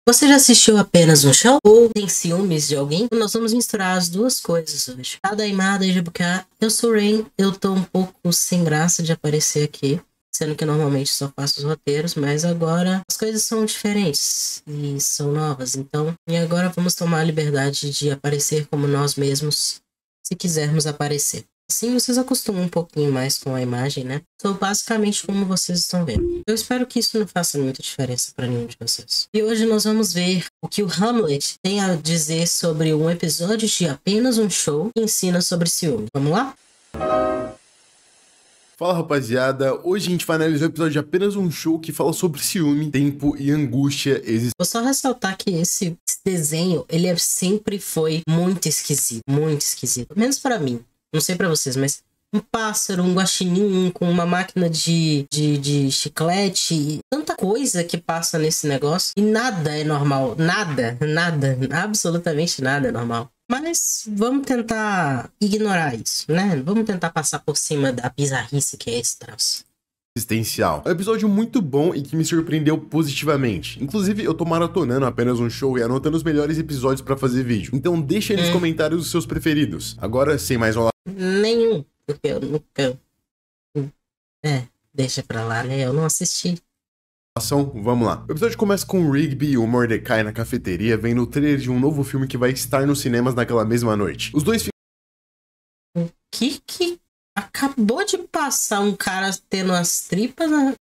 Você já assistiu apenas um show? Ou tem ciúmes de alguém? Nós vamos misturar as duas coisas hoje. Adaimada e Jabucá. Eu sou o Rain. Eu tô um pouco sem graça de aparecer aqui. Sendo que normalmente só faço os roteiros. Mas agora as coisas são diferentes. E são novas. E agora vamos tomar a liberdade de aparecer como nós mesmos. Se quisermos aparecer. Assim vocês acostumam um pouquinho mais com a imagem, né? Sou basicamente como vocês estão vendo. Eu espero que isso não faça muita diferença para nenhum de vocês. E hoje nós vamos ver o que o Hamlet tem a dizer sobre um episódio de Apenas um Show que ensina sobre ciúme. Vamos lá? Fala rapaziada, hoje a gente vai analisar o episódio de Apenas um Show que fala sobre ciúme, tempo e angústia existente. Vou só ressaltar que esse desenho, ele sempre foi muito esquisito, menos para mim. Não sei pra vocês, mas um pássaro, um guaxinim com uma máquina de chiclete e tanta coisa que passa nesse negócio e nada é normal. Nada, absolutamente nada é normal. Mas vamos tentar ignorar isso, né? Vamos tentar passar por cima da bizarrice que é esse troço. Existencial. É um episódio muito bom e que me surpreendeu positivamente. Inclusive, eu tô maratonando Apenas um Show e anotando os melhores episódios pra fazer vídeo. Então deixa aí nos comentários os seus preferidos. Agora, sem mais enrolar. Nenhum, porque eu nunca... deixa pra lá, né? Eu não assisti. Vamos lá. O episódio começa com o Rigby e o Mordecai na cafeteria vendo o trailer de um novo filme que vai estar nos cinemas naquela mesma noite. Os dois O que acabou de passar um cara tendo as tripas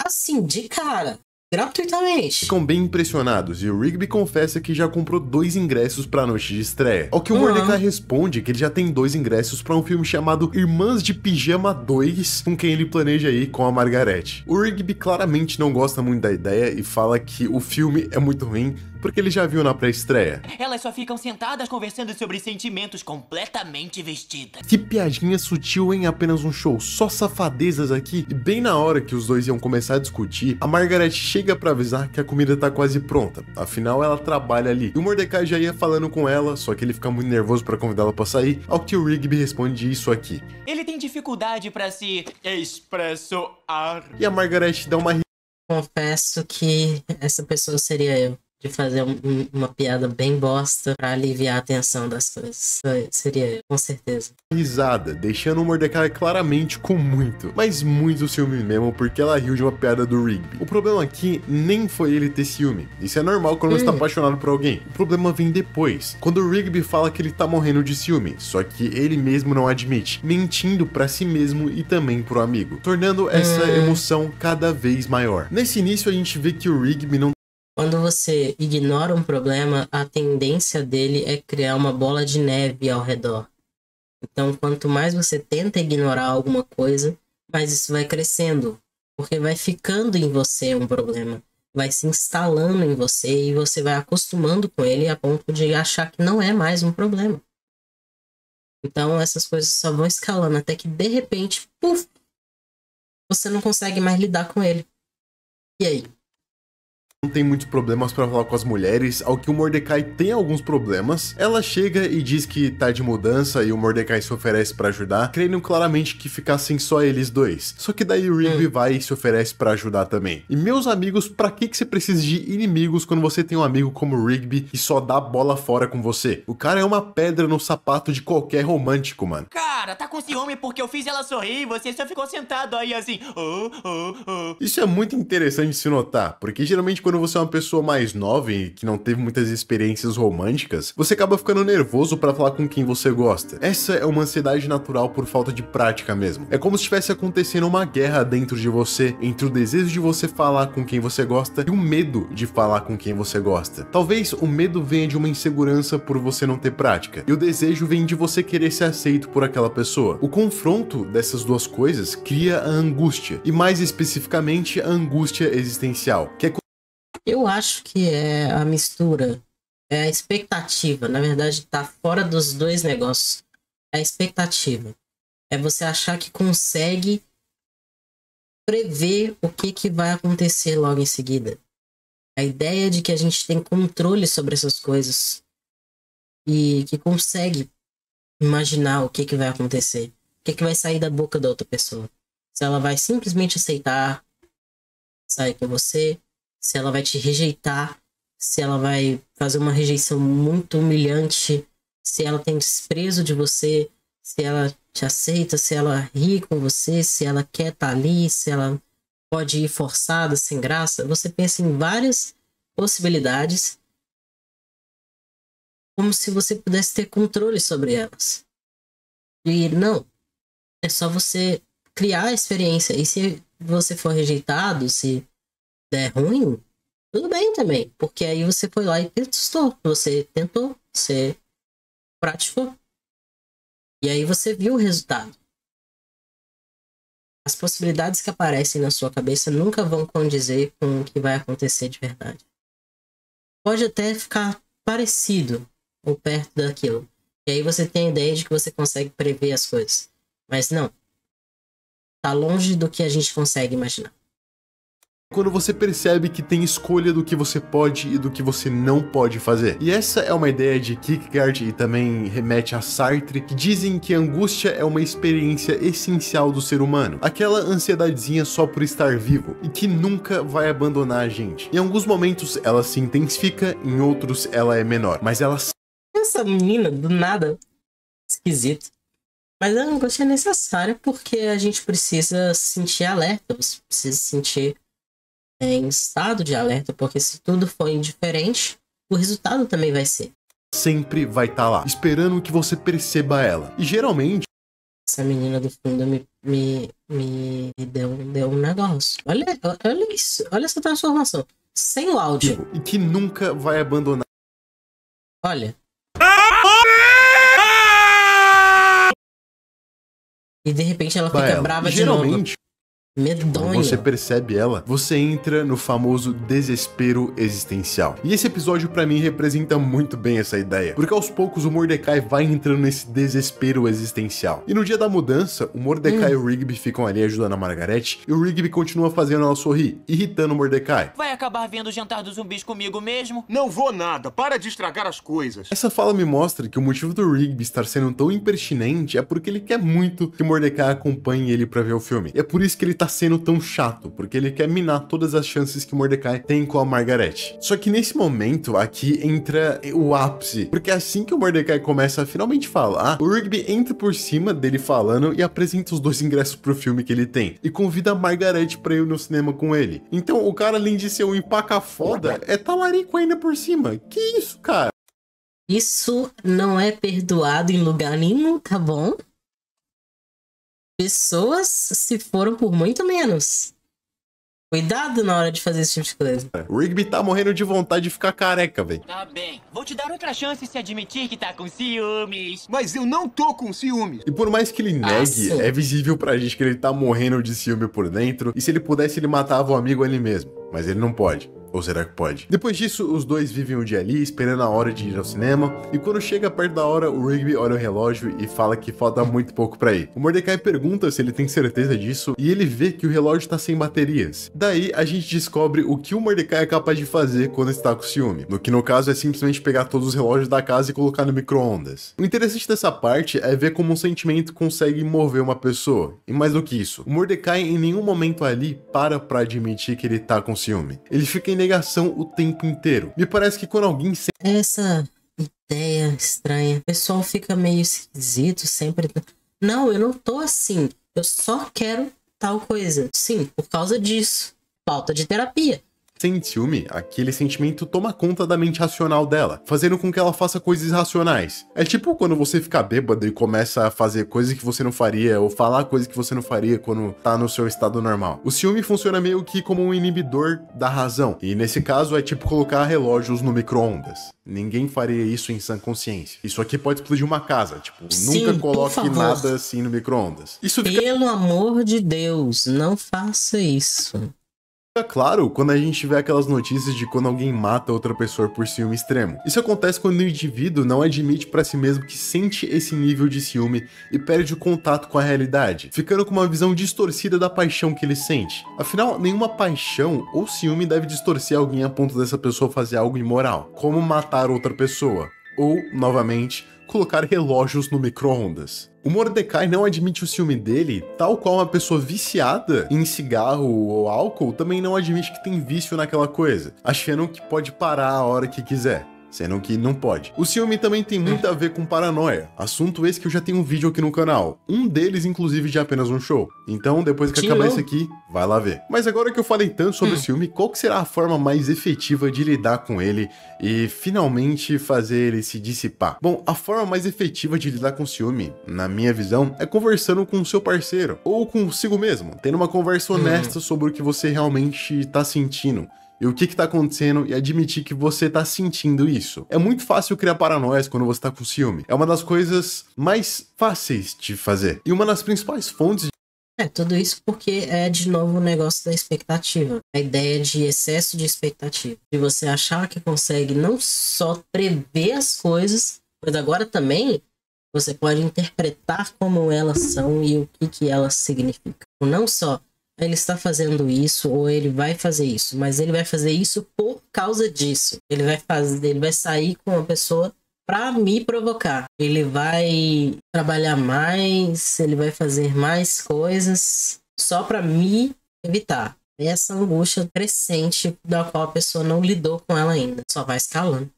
assim, de cara, gratuitamente. ficam bem impressionados e o Rigby confessa que já comprou 2 ingressos pra noite de estreia. Ao que o Mordecai responde que ele já tem 2 ingressos pra um filme chamado Irmãs de Pijama 2, com quem ele planeja ir com a Margaret. O Rigby claramente não gosta muito da ideia e fala que o filme é muito ruim porque ele já viu na pré-estreia. Elas só ficam sentadas conversando sobre sentimentos completamente vestidas. Que piadinha sutil em Apenas um Show, só safadezas aqui. E bem na hora que os dois iam começar a discutir, a Margaret chega pra avisar que a comida tá quase pronta. Afinal, ela trabalha ali. E o Mordecai já ia falando com ela, só que ele fica muito nervoso pra convidá-la pra sair, ao que o Rigby responde isso aqui. Ele tem dificuldade pra se expressar. E a Margaret dá uma Confesso que essa pessoa seria eu. De fazer uma piada bem bosta pra aliviar a tensão das coisas. Seria eu, com certeza. risada, deixando o Mordecai claramente com muito, mas muito ciúme mesmo, porque ela riu de uma piada do Rigby. O problema aqui nem foi ele ter ciúme. Isso é normal quando você tá apaixonado por alguém. O problema vem depois, quando o Rigby fala que ele tá morrendo de ciúme, só que ele mesmo não admite, mentindo pra si mesmo e também pro amigo, tornando essa emoção cada vez maior. Nesse início a gente vê que o Rigby não... Quando você ignora um problema, a tendência dele é criar uma bola de neve ao redor. Então, quanto mais você tenta ignorar alguma coisa, mais isso vai crescendo. Porque vai ficando em você um problema. Vai se instalando em você e você vai acostumando com ele a ponto de achar que não é mais um problema. Então, essas coisas só vão escalando até que, de repente, puf, você não consegue mais lidar com ele. E aí? não tem muitos problemas pra falar com as mulheres, ao que o Mordecai tem alguns problemas. Ela chega e diz que tá de mudança e o Mordecai se oferece pra ajudar, crendo claramente que ficassem só eles dois. Só que daí o Rigby vai e se oferece pra ajudar também. E meus amigos, pra que você precisa de inimigos quando você tem um amigo como o Rigby que só dá bola fora com você? O cara é uma pedra no sapato de qualquer romântico, mano. Cara, tá com ciúme porque eu fiz ela sorrir e você só ficou sentado aí assim. Isso é muito interessante de se notar, porque geralmente quando você é uma pessoa mais nova e que não teve muitas experiências românticas, você acaba ficando nervoso pra falar com quem você gosta. Essa é uma ansiedade natural por falta de prática mesmo. É como se estivesse acontecendo uma guerra dentro de você, entre o desejo de você falar com quem você gosta e o medo de falar com quem você gosta. Talvez o medo venha de uma insegurança por você não ter prática, e o desejo vem de você querer ser aceito por aquela pessoa. O confronto dessas duas coisas cria a angústia, e mais especificamente a angústia existencial, que é... Eu acho que é a mistura, é a expectativa. Na verdade, tá fora dos dois negócios. É a expectativa. É você achar que consegue prever o que vai acontecer logo em seguida. A ideia de que a gente tem controle sobre essas coisas e que consegue imaginar o que vai acontecer. O que vai sair da boca da outra pessoa. Se ela vai simplesmente aceitar sair com você, se ela vai te rejeitar, se ela vai fazer uma rejeição muito humilhante, se ela tem desprezo de você, se ela te aceita, se ela ri com você, se ela quer estar ali, se ela pode ir forçada, sem graça. Você pensa em várias possibilidades, como se você pudesse ter controle sobre elas. E não, é só você criar a experiência. E se você for rejeitado, se der ruim, tudo bem também. Porque aí você foi lá e testou. Você tentou, você praticou. E aí você viu o resultado. As possibilidades que aparecem na sua cabeça nunca vão condizer com o que vai acontecer de verdade. Pode até ficar parecido ou perto daquilo. E aí você tem a ideia de que você consegue prever as coisas. Mas não. Tá longe do que a gente consegue imaginar. Quando você percebe que tem escolha do que você pode e do que você não pode fazer. E essa é uma ideia de Kierkegaard e também remete a Sartre, que dizem que a angústia é uma experiência essencial do ser humano. Aquela ansiedadezinha só por estar vivo e que nunca vai abandonar a gente. Em alguns momentos ela se intensifica, em outros ela é menor. Mas ela... Essa menina, do nada, esquisito. Mas a angústia é necessária porque a gente precisa se sentir alerta, você precisa se sentir em estado de alerta, porque se tudo for indiferente, o resultado também vai ser. Sempre vai estar lá, esperando que você perceba ela. E geralmente... Essa menina do fundo me deu um negócio. Olha isso, olha essa transformação. Sem o áudio. E que nunca vai abandonar. Olha. E de repente ela fica brava de novo. Medonho. Quando você percebe ela, você entra no famoso desespero existencial. E esse episódio pra mim representa muito bem essa ideia, porque aos poucos o Mordecai vai entrando nesse desespero existencial. E no dia da mudança, o Mordecai e o Rigby ficam ali ajudando a Margaret, e o Rigby continua fazendo ela sorrir, irritando o Mordecai. Vai acabar vendo o jantar dos zumbis comigo mesmo? Não vou nada, para de estragar as coisas. Essa fala me mostra que o motivo do Rigby estar sendo tão impertinente é porque ele quer muito que o Mordecai acompanhe ele pra ver o filme. E é por isso que ele tá sendo tão chato, porque ele quer minar todas as chances que o Mordecai tem com a Margaret. Só que nesse momento aqui entra o ápice, porque assim que o Mordecai começa a finalmente falar, o Rigby entra por cima dele falando e apresenta os 2 ingressos pro filme que ele tem, e convida a Margaret pra ir no cinema com ele. Então o cara, além de ser um empaca foda, é talarico ainda por cima. Que isso, cara? Isso não é perdoado em lugar nenhum, tá bom? Pessoas se foram por muito menos. Cuidado na hora de fazer esse tipo de coisa. O Rigby tá morrendo de vontade de ficar careca, velho. Tá bem, vou te dar outra chance se admitir que tá com ciúmes. Mas eu não tô com ciúmes. E por mais que ele negue, sim. é visível pra gente que ele tá morrendo de ciúme por dentro. E se ele pudesse, ele matava o amigo ali mesmo. Mas ele não pode. Ou será que pode? Depois disso, os dois vivem o dia ali, esperando a hora de ir ao cinema, e quando chega perto da hora, o Rigby olha o relógio e fala que falta muito pouco pra ir. O Mordecai pergunta se ele tem certeza disso, e ele vê que o relógio tá sem baterias. Daí, a gente descobre o que o Mordecai é capaz de fazer quando está com ciúme, no que no caso é simplesmente pegar todos os relógios da casa e colocar no micro-ondas. O interessante dessa parte é ver como um sentimento consegue mover uma pessoa, e mais do que isso, o Mordecai em nenhum momento ali para pra admitir que ele tá com ciúme. Ele fica em negação o tempo inteiro. Me parece que quando alguém essa ideia estranha, o pessoal fica meio esquisito sempre. Não, eu não tô assim. Eu só quero tal coisa. Sim, por causa disso. Falta de terapia. sente ciúme, aquele sentimento toma conta da mente racional dela, fazendo com que ela faça coisas irracionais. É tipo quando você fica bêbado e começa a fazer coisas que você não faria, ou falar coisas que você não faria quando tá no seu estado normal. O ciúme funciona meio que como um inibidor da razão, e nesse caso é tipo colocar relógios no micro-ondas. Ninguém faria isso em sã consciência. Isso aqui pode explodir uma casa, tipo, Sim, nunca coloque por favor. nada assim no micro-ondas. Isso fica Pelo amor de Deus, não faça isso. claro quando a gente vê aquelas notícias de quando alguém mata outra pessoa por ciúme extremo. Isso acontece quando o indivíduo não admite pra si mesmo que sente esse nível de ciúme e perde o contato com a realidade, ficando com uma visão distorcida da paixão que ele sente. Afinal, nenhuma paixão ou ciúme deve distorcer alguém a ponto dessa pessoa fazer algo imoral, como matar outra pessoa, ou, novamente, colocar relógios no micro-ondas. O Mordecai não admite o ciúme dele, tal qual uma pessoa viciada em cigarro ou álcool também não admite que tem vício naquela coisa, achando que pode parar a hora que quiser. Sendo que não pode. O ciúme também tem muito a ver com paranoia. Assunto esse que eu já tenho um vídeo aqui no canal. Um deles, inclusive, de apenas um show. Então, depois que acabar esse aqui, vai lá ver. Mas agora que eu falei tanto sobre o ciúme, qual que será a forma mais efetiva de lidar com ele e finalmente fazer ele se dissipar? Bom, a forma mais efetiva de lidar com o ciúme, na minha visão, é conversando com o seu parceiro. Ou consigo mesmo. Tendo uma conversa honesta sobre o que você realmente tá sentindo. E o que tá acontecendo e admitir que você tá sentindo isso. É muito fácil criar paranoias quando você tá com ciúme. É uma das coisas mais fáceis de fazer. E uma das principais fontes tudo isso porque é de novo o negócio da expectativa. A ideia de excesso de expectativa. De você achar que consegue não só prever as coisas, mas agora também você pode interpretar como elas são e o que elas significam. Não só ele está fazendo isso ou ele vai fazer isso, mas ele vai fazer isso por causa disso. Ele vai sair com uma pessoa para me provocar. Ele vai trabalhar mais, ele vai fazer mais coisas só para me evitar. Essa angústia crescente da qual a pessoa não lidou com ela ainda, só vai escalando.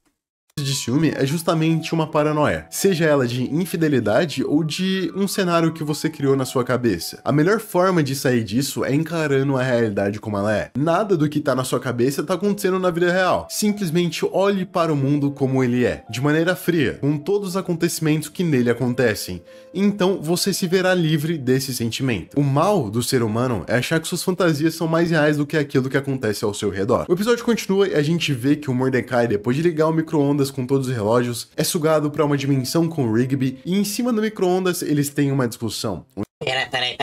De ciúme é justamente uma paranoia, seja ela de infidelidade ou de um cenário que você criou na sua cabeça. A melhor forma de sair disso é encarando a realidade como ela é. Nada do que tá na sua cabeça tá acontecendo na vida real. Simplesmente olhe para o mundo como ele é, de maneira fria, com todos os acontecimentos que nele acontecem. Então você se verá livre desse sentimento. O mal do ser humano é achar que suas fantasias são mais reais do que aquilo que acontece ao seu redor. O episódio continua e a gente vê que o Mordecai, depois de ligar o micro-ondas com todos os relógios, é sugado para uma dimensão com o Rigby e em cima do micro-ondas eles têm uma discussão. Peraí.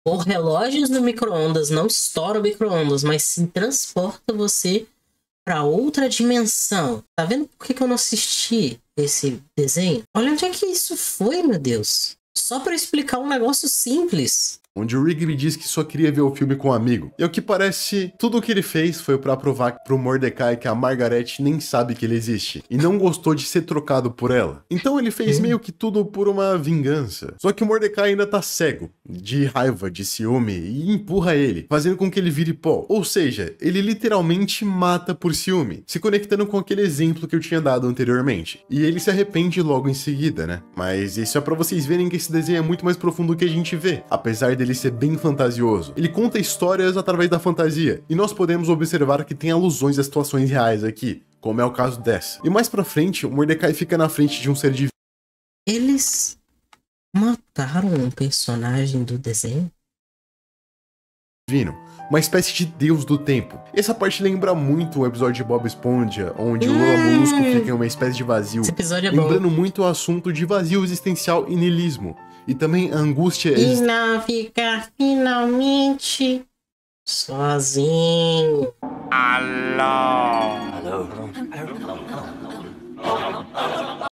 O relógio do micro-ondas não estoura o micro-ondas, mas sim transporta você para outra dimensão. Tá vendo por que eu não assisti esse desenho? Olha onde é que isso foi, meu Deus. Só para explicar um negócio simples. Onde o Rigby diz que só queria ver o filme com um amigo. E ao que parece, tudo o que ele fez foi pra provar pro Mordecai que a Margaret nem sabe que ele existe. E não gostou de ser trocado por ela. Então ele fez meio que tudo por uma vingança. Só que o Mordecai ainda tá cego, de raiva, de ciúme, e empurra ele, fazendo com que ele vire pó. Ou seja, ele literalmente mata por ciúme, se conectando com aquele exemplo que eu tinha dado anteriormente. E ele se arrepende logo em seguida, né? Mas isso é pra vocês verem que esse desenho é muito mais profundo do que a gente vê, apesar dele ser bem fantasioso. Ele conta histórias através da fantasia, e nós podemos observar que tem alusões a situações reais aqui, como é o caso dessa. E mais pra frente, o Mordecai fica na frente de um ser divino. Eles mataram um personagem do desenho? Uma espécie de deus do tempo. Essa parte lembra muito o episódio de Bob Esponja, onde o Lula Molusco fica em uma espécie de vazio. Esse episódio é lembrando bom. muito o assunto de vazio existencial e niilismo. E também a angústia E não ficar finalmente sozinho.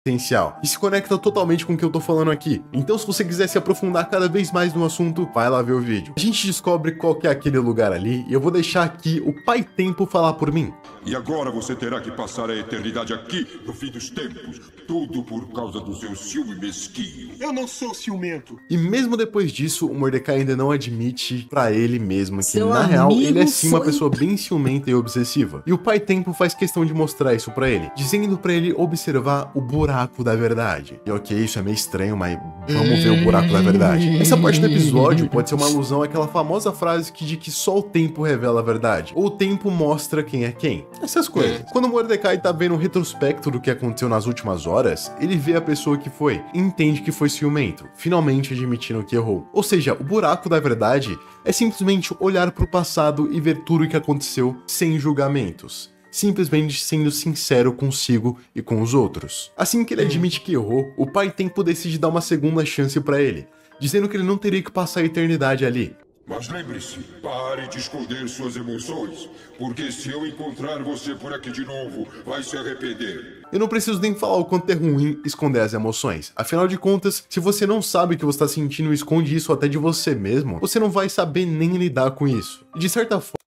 existencial. E se conecta totalmente com o que eu tô falando aqui. Então se você quiser se aprofundar cada vez mais no assunto, vai lá ver o vídeo. A gente descobre qual que é aquele lugar ali e eu vou deixar aqui o Pai Tempo falar por mim. E agora você terá que passar a eternidade aqui, no fim dos tempos. Tudo por causa do seu ciúme mesquinho. Eu não sou ciumento. E mesmo depois disso, o Mordecai ainda não admite pra ele mesmo que, Seu na real, ele é amigo sim uma foi- pessoa bem ciumenta e obsessiva. E o Pai Tempo faz questão de mostrar isso pra ele, dizendo pra ele observar o buraco da verdade. E ok, isso é meio estranho, mas vamos ver o buraco da verdade. Essa parte do episódio pode ser uma alusão àquela famosa frase que diz que só o tempo revela a verdade, ou o tempo mostra quem é quem. Essas coisas. Quando o Mordecai tá vendo um retrospecto do que aconteceu nas últimas horas, ele vê a pessoa que foi e entende que foi ciumento, finalmente admitindo que errou. Ou seja, o buraco da verdade é simplesmente olhar pro passado e ver tudo o que aconteceu sem julgamentos. Simplesmente sendo sincero consigo e com os outros. Assim que ele admite que errou, o Pai Tempo decide dar uma segunda chance pra ele, dizendo que ele não teria que passar a eternidade ali. Mas lembre-se, pare de esconder suas emoções, porque se eu encontrar você por aqui de novo, vai se arrepender. Eu não preciso nem falar o quanto é ruim esconder as emoções. Afinal de contas, se você não sabe o que você está sentindo e esconde isso até de você mesmo, você não vai saber nem lidar com isso. E de certa forma,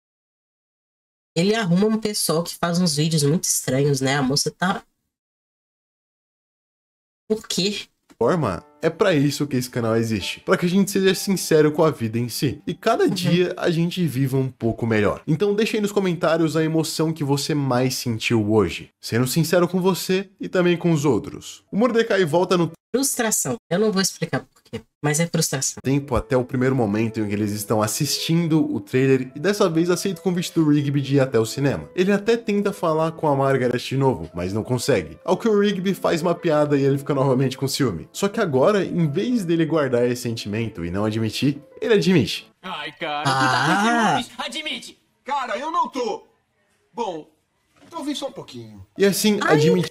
Ele arruma um pessoal que faz uns vídeos muito estranhos, né? A moça tá... Por quê? É pra isso que esse canal existe, pra que a gente seja sincero com a vida em si, e cada dia a gente viva um pouco melhor. Então deixa aí nos comentários a emoção que você mais sentiu hoje, sendo sincero com você e também com os outros. O Mordecai volta no Frustração. Eu não vou explicar por quê, mas é frustração. tempo até o primeiro momento em que eles estão assistindo o trailer e dessa vez aceita o convite do Rigby de ir até o cinema. Ele até tenta falar com a Margaret de novo, mas não consegue. Ao que o Rigby faz uma piada e ele fica novamente com ciúme. Só que agora, em vez dele guardar esse sentimento e não admitir, ele admite. Ai, cara, tu tá com ciúmes. Admite. Cara, eu não tô. Bom, talvez só um pouquinho. E assim, admite.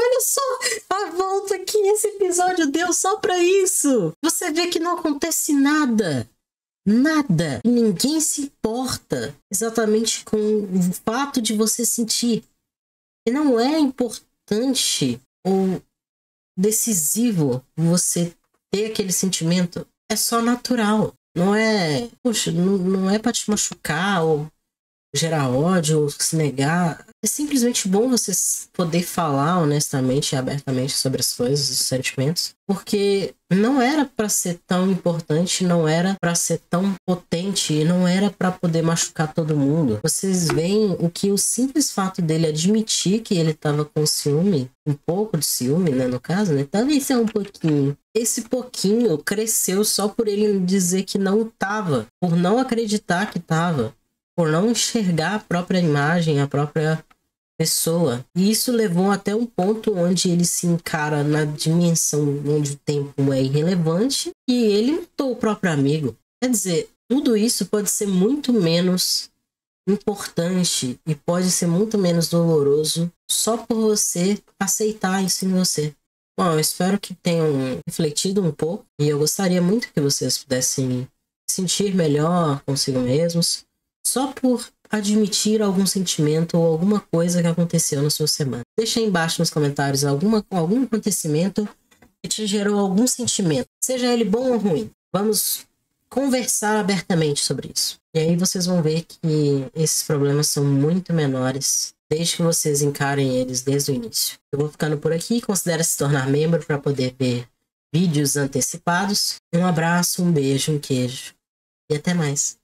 Olha só a volta que esse episódio deu só pra isso. Você vê que não acontece nada. Nada. E ninguém se importa exatamente com o fato de você sentir. E não é importante ou decisivo você ter aquele sentimento. É só natural. Não é... Poxa, não é pra te machucar ou gerar ódio ou se negar. É simplesmente bom você poder falar honestamente e abertamente sobre as coisas, os sentimentos, porque não era pra ser tão importante, não era pra ser tão potente e não era pra poder machucar todo mundo. Vocês veem o que o simples fato dele admitir que ele tava com ciúme, um pouco de ciúme, né, no caso, né? Talvez seja um pouquinho. Esse pouquinho cresceu só por ele dizer que não tava, por não acreditar que tava, por não enxergar a própria imagem, a própria pessoa. E isso levou até um ponto onde ele se encara na dimensão onde o tempo é irrelevante e ele matou o próprio amigo. Quer dizer, tudo isso pode ser muito menos importante e pode ser muito menos doloroso só por você aceitar isso em você. Bom, eu espero que tenham refletido um pouco e eu gostaria muito que vocês pudessem se sentir melhor consigo mesmos, só por admitir algum sentimento ou alguma coisa que aconteceu na sua semana. Deixa aí embaixo nos comentários algum acontecimento que te gerou algum sentimento, seja ele bom ou ruim. Vamos conversar abertamente sobre isso. E aí vocês vão ver que esses problemas são muito menores desde que vocês encarem eles desde o início. Eu vou ficando por aqui. Considere se tornar membro para poder ver vídeos antecipados. Um abraço, um beijo, um queijo e até mais.